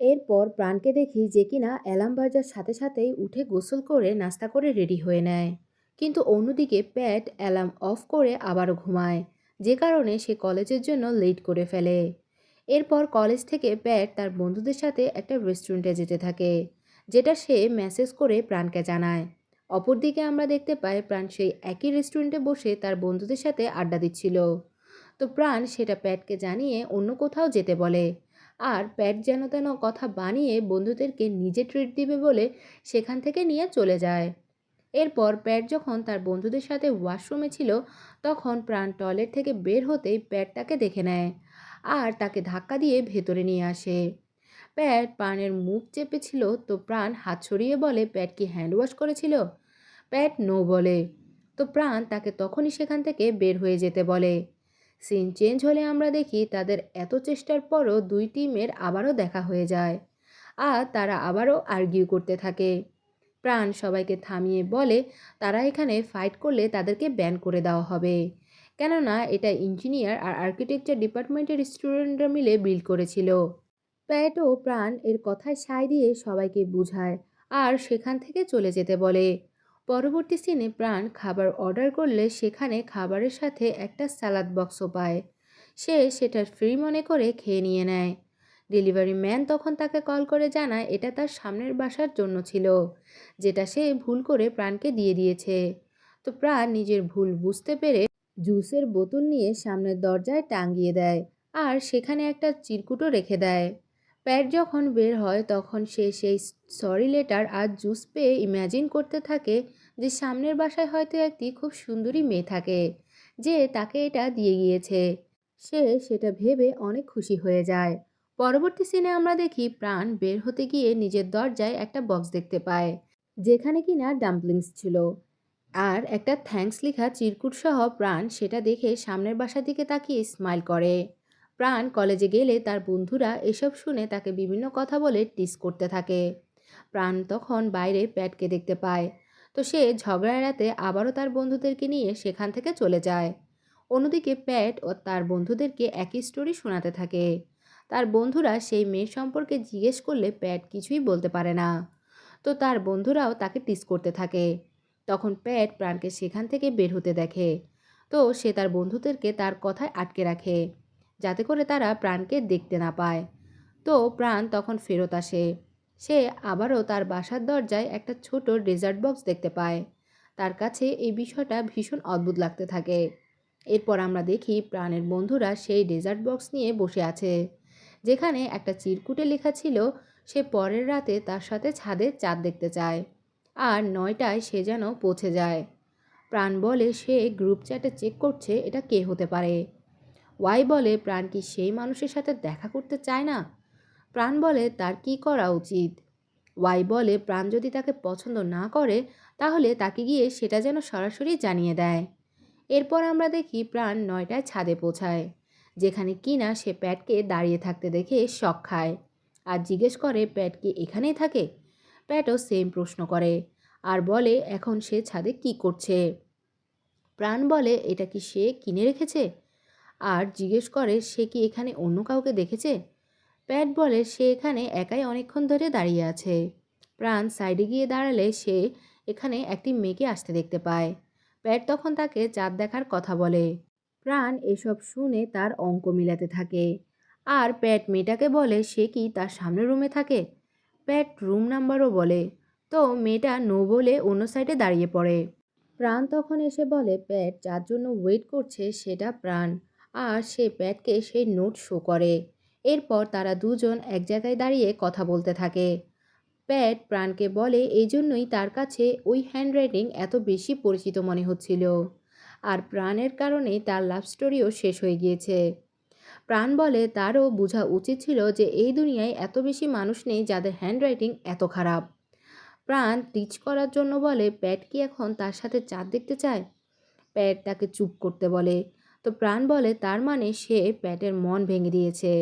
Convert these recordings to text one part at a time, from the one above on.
এরপর প্রাণকে দেখি যে কিনা অ্যালার্ম বাজার সাথে সাথেই উঠে গোসল করে নাস্তা করে রেডি হয়ে নেয়। কিন্তু অন্যদিকে প্যাট অ্যালার্ম অফ করে আবারও ঘুমায়, যে কারণে সে কলেজের জন্য লেট করে ফেলে। এরপর কলেজ থেকে প্যাট তার বন্ধুদের সাথে একটা রেস্টুরেন্টে যেতে থাকে, যেটা সে মেসেজ করে প্রাণকে জানায়। অপরদিকে আমরা দেখতে পাই প্রাণ সেই একই রেস্টুরেন্টে বসে তার বন্ধুদের সাথে আড্ডা দিচ্ছিল। তো প্রাণ সেটা প্যাটকে জানিয়ে অন্য কোথাও যেতে বলে। আর প্যাট যেন তেন কথা বানিয়ে বন্ধুদেরকে নিজে ট্রিট দিবে বলে সেখান থেকে নিয়ে চলে যায়। এরপর প্যাট যখন তার বন্ধুদের সাথে ওয়াশরুমে ছিল, তখন প্রাণ টয়লেট থেকে বের হতেই প্যাট তাকে দেখে নেয় আর তাকে ধাক্কা দিয়ে ভেতরে নিয়ে আসে। প্যাট প্রাণের মুখ চেপেছিল, তো প্রাণ হাত সরিয়ে বলে প্যাট কি হ্যান্ড ওয়াশ করেছিল। প্যাট নো বলে। তো প্রাণ তাকে তখনই সেখান থেকে বের হয়ে যেতে বলে। সিন চেঞ্জ হলে আমরা দেখি তাদের এত চেষ্টার পরও দুই টিমের আবারও দেখা হয়ে যায় আর তারা আবারও আর্গিউ করতে থাকে। প্রাণ সবাইকে থামিয়ে বলে তারা এখানে ফাইট করলে তাদেরকে ব্যান করে দেওয়া হবে, কেননা এটা ইঞ্জিনিয়ার আর আর্কিটেকচার ডিপার্টমেন্টের স্টুডেন্টরা মিলে বিল্ড করেছিল। প্যাট ও প্রাণ এর কথায় সায় দিয়ে সবাইকে বুঝায় আর সেখান থেকে চলে যেতে বলে। পরবর্তী সিনে প্রাণ খাবার অর্ডার করলে সেখানে খাবারের সাথে একটা স্যালাড বক্সও পায়। সে সেটা ফ্রি মনে করে খেয়ে নিয়ে নেয়। ডেলিভারি ম্যান তখন তাকে কল করে জানায় এটা তার সামনের বাসার জন্য ছিল, যেটা সে ভুল করে প্রাণকে দিয়ে দিয়েছে। তো প্রাণ নিজের ভুল বুঝতে পেরে জুসের বোতল নিয়ে সামনের দরজায় টাঙিয়ে দেয় আর সেখানে একটা চিরকুটও রেখে দেয়। প্যাট যখন বের হয় তখন সে সেই সরি লেটার আর জুস পেয়ে ইমাজিন করতে থাকে যে সামনের বাসায় হয়তো একটি খুব সুন্দরী মেয়ে থাকে, যে তাকে এটা দিয়ে গিয়েছে। সে সেটা ভেবে অনেক খুশি হয়ে যায়। পরবর্তী সিনে আমরা দেখি প্রাণ বের হতে গিয়ে নিজের দরজায় একটা বক্স দেখতে পায়, যেখানে কিনা ডাম্পলিংস ছিল আর একটা থ্যাঙ্কস লেখা চিরকুট সহ। প্রাণ সেটা দেখে সামনের বাসার দিকে তাকিয়ে স্মাইল করে। প্রাণ কলেজে গেলে তার বন্ধুরা এসব শুনে তাকে বিভিন্ন কথা বলে টিস করতে থাকে। প্রাণ তখন বাইরে প্যাটকে দেখতে পায়, তো সে ঝগড়া এড়াতে আবারও তার বন্ধুদেরকে নিয়ে সেখান থেকে চলে যায়। অন্যদিকে প্যাট ও তার বন্ধুদেরকে একই স্টোরি শোনাতে থাকে। তার বন্ধুরা সেই মেয়ে সম্পর্কে জিজ্ঞেস করলে প্যাট কিছুই বলতে পারে না, তো তার বন্ধুরাও তাকে টিস করতে থাকে। তখন প্যাট প্রাণকে সেখান থেকে বের হতে দেখে, তো সে তার বন্ধুদেরকে তার কথায় আটকে রাখে, যাতে করে তারা প্রাণকে দেখতে না পায়। তো প্রাণ তখন ফেরত আসে। সে আবারও তার বাসার দরজায় একটা ছোট ডেজার্ট বক্স দেখতে পায়। তার কাছে এই বিষয়টা ভীষণ অদ্ভুত লাগতে থাকে। এরপর আমরা দেখি প্রাণের বন্ধুরা সেই ডেজার্ট বক্স নিয়ে বসে আছে, যেখানে একটা চিরকুটে লেখা ছিল সে পরের রাতে তার সাথে ছাদে চাঁদ দেখতে চায় আর 9টায় সে যেন পৌঁছে যায়। প্রাণ বলে সে গ্রুপ চ্যাটে চেক করছে এটা কে হতে পারে। ওয়াই বলে প্রাণ কি সেই মানুষের সাথে দেখা করতে চায় না। প্রাণ বলে তার কি করা উচিত। ওয়াই বলে প্রাণ যদি তাকে পছন্দ না করে তাহলে তাকে গিয়ে সেটা যেন সরাসরি জানিয়ে দেয়। এরপর আমরা দেখি প্রাণ 9টায় ছাদে পৌঁছায়, যেখানে কিনা সে প্যাটকে দাঁড়িয়ে থাকতে দেখে শক খায় আর জিজ্ঞেস করে প্যাট কি এখানেই থাকে। প্যাটও সেম প্রশ্ন করে আর বলে এখন সে ছাদে কি করছে। প্রাণ বলে এটা কি সে কিনে রেখেছে আর জিজ্ঞেস করে সে কি এখানে অন্য কাউকে দেখেছে। প্যাট বলে সে এখানে একাই অনেকক্ষণ ধরে দাঁড়িয়ে আছে। প্রাণ সাইডে গিয়ে দাঁড়ালে সে এখানে একটি মেয়েকে আসতে দেখতে পায়। প্যাট তখন তাকে চাঁদ দেখার কথা বলে। প্রাণ এসব শুনে তার অঙ্ক মিলাতে থাকে আর প্যাট মেয়েটাকে বলে সে কি তার সামনের রুমে থাকে। প্যাট রুম নাম্বারও বলে, তো মেয়েটা নো বলে অন্য সাইডে দাঁড়িয়ে পড়ে। প্রাণ তখন এসে বলে প্যাট যার জন্য ওয়েট করছে সেটা প্রাণ, আর সে প্যাটকে সেই নোট শো করে। এরপর তারা দুজন এক জায়গায় দাঁড়িয়ে কথা বলতে থাকে। প্যাট প্রাণকে বলে এই জন্যই তার কাছে ওই হ্যান্ডরাইটিং এত বেশি পরিচিত মনে হচ্ছিল, আর প্রাণের কারণে তার লাভ স্টোরিও শেষ হয়ে গিয়েছে। প্রাণ বলে তারও বোঝা উচিত ছিল যে এই দুনিয়ায় এত বেশি মানুষ নেই যাদের হ্যান্ডরাইটিং এত খারাপ। প্রাণ টিচ করার জন্য বলে প্যাট কি এখন তার সাথে চাঁদ দেখতে চায়। প্যাট তাকে চুপ করতে বলে। তো প্রাণ বলে তার মানে সে প্যাটের মন ভেঙে দিয়েছে।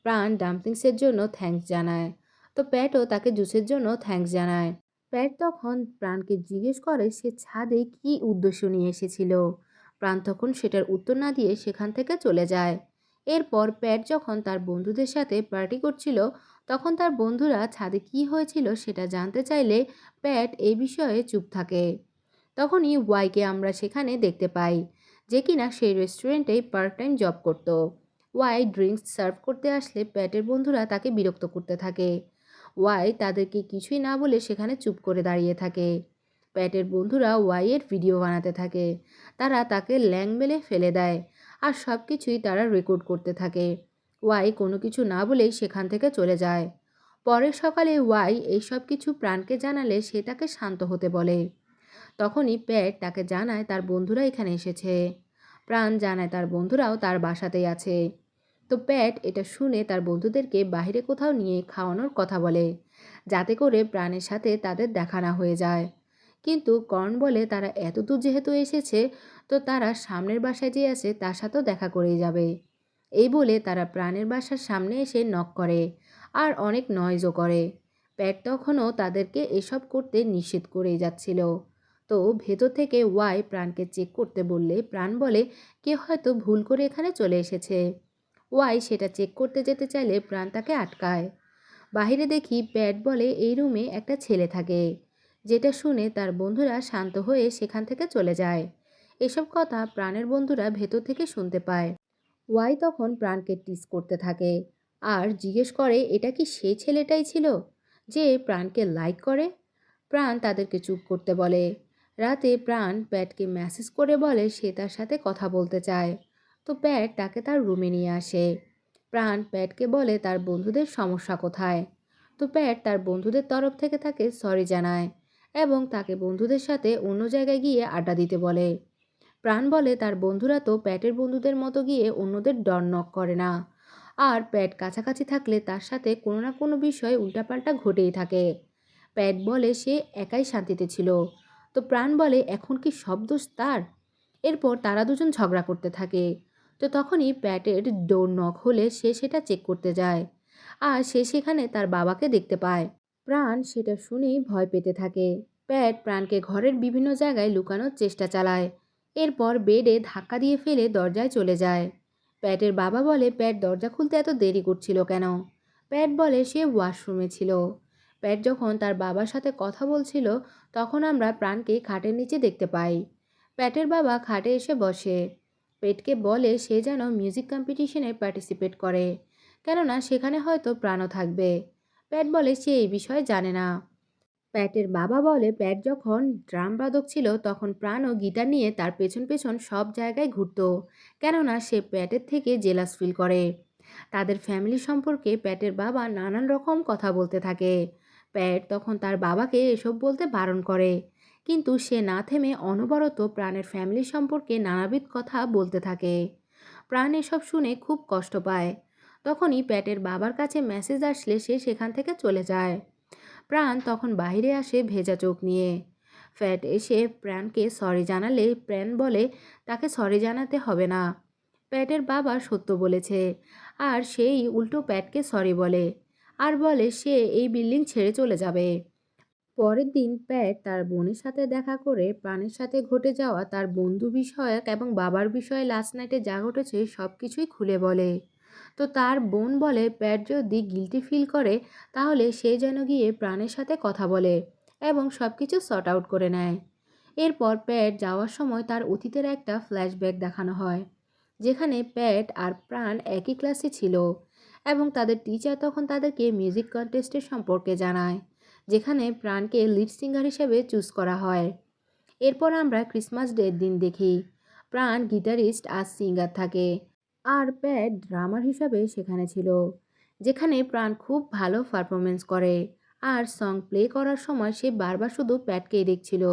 প্রাণ ডাম্পলিংসের জন্য থ্যাঙ্কস জানায়। তো প্যাটও তাকে জুসের জন্য থ্যাঙ্কস জানায়। প্যাট তখন প্রাণকে জিজ্ঞেস করে সে ছাদে কী উদ্দেশ্য নিয়ে এসেছিল। প্রাণ তখন সেটার উত্তর না দিয়ে সেখান থেকে চলে যায়। এরপর প্যাট যখন তার বন্ধুদের সাথে পার্টি করছিল তখন তার বন্ধুরা ছাদে কী হয়েছিল সেটা জানতে চাইলে প্যাট এই বিষয়ে চুপ থাকে। তখনই ওয়াইকে আমরা সেখানে দেখতে পাই, যে কিনা সেই রেস্টুরেন্টে পার্ট টাইম জব করত। ওয়াই ড্রিঙ্কস সার্ভ করতে আসলে প্যাটের বন্ধুরা তাকে বিরক্ত করতে থাকে। ওয়াই তাদেরকে কিছুই না বলে সেখানে চুপ করে দাঁড়িয়ে থাকে। প্যাটের বন্ধুরা ওয়াইয়ের ভিডিও বানাতে থাকে। তারা তাকে ল্যাং মেলে ফেলে দেয়, আর সব কিছুই তারা রেকর্ড করতে থাকে। ওয়াই কোনো কিছু না বলেই সেখান থেকে চলে যায়। পরের সকালে ওয়াই এই সব কিছু প্রাণকে জানালে সে তাকে শান্ত হতে বলে। তখনই প্যাট তাকে জানায় তার বন্ধুরা এখানে এসেছে। প্রাণ জানায় তার বন্ধুরাও তার বাসাতেই আছে। তো প্যাট এটা শুনে তার বন্ধুদেরকে বাইরে কোথাও নিয়ে খাওয়ানোর কথা বলে, যাতে করে প্রাণের সাথে তাদের দেখা না হয়ে যায়। কিন্তু কর্ণ বলে তারা এত দূর যেহেতু এসেছে, তো তারা সামনের বাসায় যে আছে তার সাথেও দেখা করেই যাবে। এই বলে তারা প্রাণের বাসার সামনে এসে নক করে, আর অনেক নয়েজও করে। প্যাট তখনও তাদেরকে এসব করতে নিষেধ করেই যাচ্ছিল। তো ভেতর থেকে ওয়াই প্রাণকে চেক করতে বললে প্রাণ বলে কেউ হয়তো ভুল করে এখানে চলে এসেছে। ওয়াই সেটা চেক করতে যেতে চাইলে প্রাণ তাকে আটকায়। বাইরে দেখি প্যাট বলে এই রুমে একটা ছেলে থাকে, যেটা শুনে তার বন্ধুরা শান্ত হয়ে সেখান থেকে চলে যায়। এসব কথা প্রাণের বন্ধুরা ভেতর থেকে শুনতে পায়। ওয়াই তখন প্রাণকে টিস করতে থাকে, আর জিজ্ঞেস করে এটা কি সেই ছেলেটাই ছিল যে প্রাণকে লাইক করে। প্রাণ তাদেরকে চুপ করতে বলে। রাতে প্রাণ প্যাটকে মেসেজ করে বলে সে তার সাথে কথা বলতে চায়। তো প্যাট তাকে তার রুমে নিয়ে আসে। প্রাণ প্যাটকে বলে তার বন্ধুদের সমস্যা কোথায়। তো প্যাট তার বন্ধুদের তরফ থেকে তাকে সরি জানায়, এবং তাকে বন্ধুদের সাথে অন্য জায়গায় গিয়ে আড্ডা দিতে বলে। প্রাণ বলে তার বন্ধুরা তো প্যাটের বন্ধুদের মতো গিয়ে অন্যদের ডর নক করে না, আর প্যাট কাছাকাছি থাকলে তার সাথে কোনো না কোনো বিষয় উল্টাপাল্টা ঘটেই থাকে। প্যাট বলে সে একাই শান্তিতে ছিল। তো প্রাণ বলে এখন কি সব দোষ তার। এরপর তারা দুজন ঝগড়া করতে থাকে। তো তখনই প্যাটের ডোর নক হলে সে সেটা চেক করতে যায়, আর সে সেখানে তার বাবাকে দেখতে পায়। প্রাণ সেটা শুনেই ভয় পেতে থাকে। প্যাট প্রাণকে ঘরের বিভিন্ন জায়গায় লুকানোর চেষ্টা চালায়। এরপর বেডে ধাক্কা দিয়ে ফেলে দরজায় চলে যায়। প্যাটের বাবা বলে প্যাট দরজা খুলতে এত দেরি করছিল কেন। প্যাট বলে সে ওয়াশরুমে ছিল। প্যাট যখন তার বাবার সাথে কথা বলছিল, তখন আমরা প্রাণকে খাটের নিচে দেখতে পাই। প্যাটের বাবা খাটে এসে বসে। পেটকে বলে সে যেন মিউজিক কম্পিটিশনে পার্টিসিপেট করে, কেননা সেখানে হয়তো প্রাণও থাকবে। প্যাট বলে সে এই বিষয়ে জানে না। প্যাটের বাবা বলে প্যাট যখন ড্রাম বাদক ছিল তখন প্রাণও গিটার নিয়ে তার পেছন পেছন সব জায়গায় ঘুরতো, কেননা সে প্যাটের থেকে জেলাস ফিল করে। তাদের ফ্যামিলি সম্পর্কে প্যাটের বাবা নানান রকম কথা বলতে থাকে। প্যাট তখন তার বাবাকে এসব বলতে বারণ করে, কিন্তু সে না থেমে অনবরত প্রাণের ফ্যামিলি সম্পর্কে নানাবিধ কথা বলতে থাকে। প্রাণ এসব শুনে খুব কষ্ট পায়। তখনই প্যাটের বাবার কাছে মেসেজ আসলে সে সেখান থেকে চলে যায়। প্রাণ তখন বাইরে আসে ভেজা চোখ নিয়ে। ফ্যাট এসে প্রাণকে সরি জানালে প্রাণ বলে তাকে সরি জানাতে হবে না, প্যাটের বাবা সত্য বলেছে। আর সেই উল্টো প্যাটকে সরি বলে, আর বলে সে এই বিল্ডিং ছেড়ে চলে যাবে। পরের দিন প্যাট তার বোনের সাথে দেখা করে প্রাণের সাথে ঘটে যাওয়া তার বন্ধু বিষয়ক এবং বাবার বিষয়ে লাস্ট নাইটে যা ঘটেছে সব কিছুই খুলে বলে। তো তার বোন বলে প্যাট যদি গিল্টি ফিল করে তাহলে সে যেন গিয়ে প্রাণের সাথে কথা বলে এবং সব কিছু সর্ট আউট করে নেয়। এরপর প্যাট যাওয়ার সময় তার অতীতের একটা ফ্ল্যাশব্যাক দেখানো হয়, যেখানে প্যাট আর প্রাণ একই ক্লাসে ছিল, এবং তাদের টিচার তখন তাদেরকে মিউজিক কন্টেস্টের সম্পর্কে জানায়, যেখানে প্রাণকে লিড সিঙ্গার হিসেবে চুজ করা হয়। এরপর আমরা ক্রিসমাস ডের দিন দেখি প্রাণ গিটারিস্ট আর সিঙ্গার থাকে, আর প্যাট ড্রামার হিসাবে সেখানে ছিল, যেখানে প্রাণ খুব ভালো পারফরমেন্স করে। আর সং প্লে করার সময় সে বারবার শুধু প্যাটকেই দেখছিল।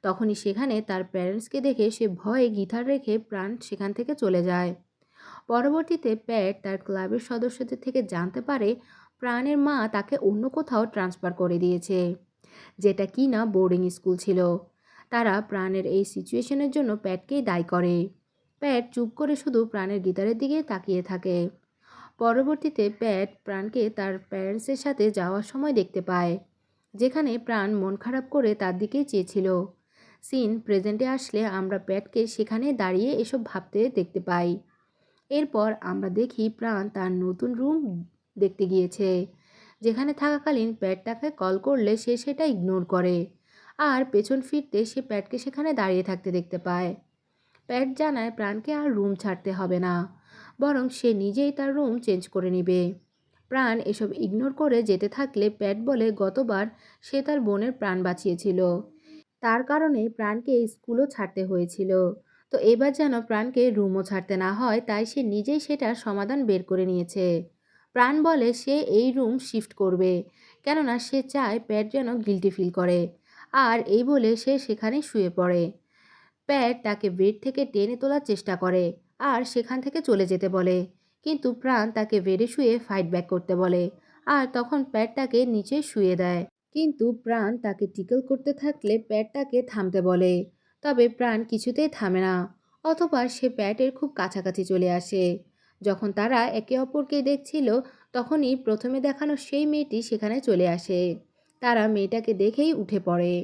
তখনই সেখানে তার প্যারেন্টসকে দেখে সে ভয়ে গিটার রেখে প্রাণ সেখান থেকে চলে যায়। পরবর্তীতে প্যাট তার ক্লাবের সদস্যদের থেকে জানতে পারে প্রাণের মা তাকে অন্য কোথাও ট্রান্সফার করে দিয়েছে, যেটা কি না বোর্ডিং স্কুল ছিল। তারা প্রাণের এই সিচুয়েশনের জন্য প্যাটকেই দায়ী করে। প্যাট চুপ করে শুধু প্রাণের গিটারের দিকে তাকিয়ে থাকে। পরবর্তীতে প্যাট প্রাণকে তার প্যারেন্টসের সাথে যাওয়ার সময় দেখতে পায়, যেখানে প্রাণ মন খারাপ করে তার দিকেই চেয়েছিল। সিন প্রেজেন্টে আসলে আমরা প্যাটকে সেখানে দাঁড়িয়ে এসব ভাবতে দেখতে পাই। এরপর আমরা দেখি প্রাণ তার নতুন রুম দেখতে গিয়েছে, যেখানে থাকাকালীন প্যাট তাকে কল করলে সে সেটা ইগনোর করে। আর পেছন ফিরতে সে প্যাটকে সেখানে দাঁড়িয়ে থাকতে দেখতে পায়। প্যাট জানায় প্রাণকে আর রুম ছাড়তে হবে না, বরং সে নিজেই তার রুম চেঞ্জ করে নেবে। প্রাণ এসব ইগনোর করে যেতে থাকলে প্যাট বলে গতবার সে তার বোনের প্রাণ বাঁচিয়েছিল, তার কারণে প্রাণকে স্কুলও ছাড়তে হয়েছিল। তো এবার যেন প্রাণকে রুমও ছাড়তে না হয়, তাই সে নিজেই সেটার সমাধান বের করে নিয়েছে। প্রাণ বলে সে এই রুম শিফট করবে, কেননা সে চায় প্যাট যেন গিল্টি ফিল করে। আর এই বলে সে সেখানে শুয়ে পড়ে। প্যাট তাকে বেড থেকে টেনে তোলার চেষ্টা করে আর সেখান থেকে চলে যেতে বলে, কিন্তু প্রাণ তাকে বেডে শুয়ে ফাইট ব্যাক করতে বলে। আর তখন প্যাট তাকে নিচে শুয়ে দেয়, কিন্তু প্রাণ তাকে টিকল করতে থাকলে প্যাট তাকে থামতে বলে। তবে প্রাণ কিছুতেই থামে না। অতঃপর সে প্যাটের খুব কাছাকাছি চলে আসে। যখন তারা একে অপরকে দেখছিল, তখনই প্রথমে দেখানো সেই মেয়েটি সেখানে চলে আসে। তারা মেয়েটাকে দেখেই উঠে পড়ে।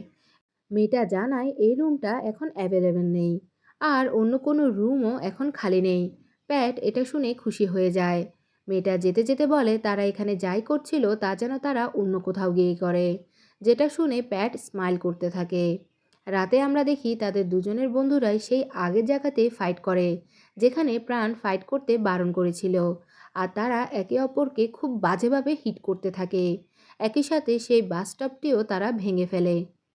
মেয়েটা জানায় এই রুমটা এখন অ্যাভেলেবেল নেই, আর অন্য কোনো রুমও এখন খালি নেই। প্যাট এটা শুনে খুশি হয়ে যায়। মেয়েটা যেতে যেতে বলে তারা এখানে যাই করছিল তা যেন তারা অন্য কোথাও গিয়ে করে, যেটা শুনে প্যাট স্মাইল করতে থাকে। রাতে আমরা দেখি তাদের দুজনের বন্ধুরাই সেই আগের জায়গাতে ফাইট করে, যেখানে প্রাণ ফাইট করতে বারণ করেছিল। আর তারা একে অপরকে খুব বাজেভাবে হিট করতে থাকে। একই সাথে সেই বাসস্টপটিও তারা ভেঙে ফেলে।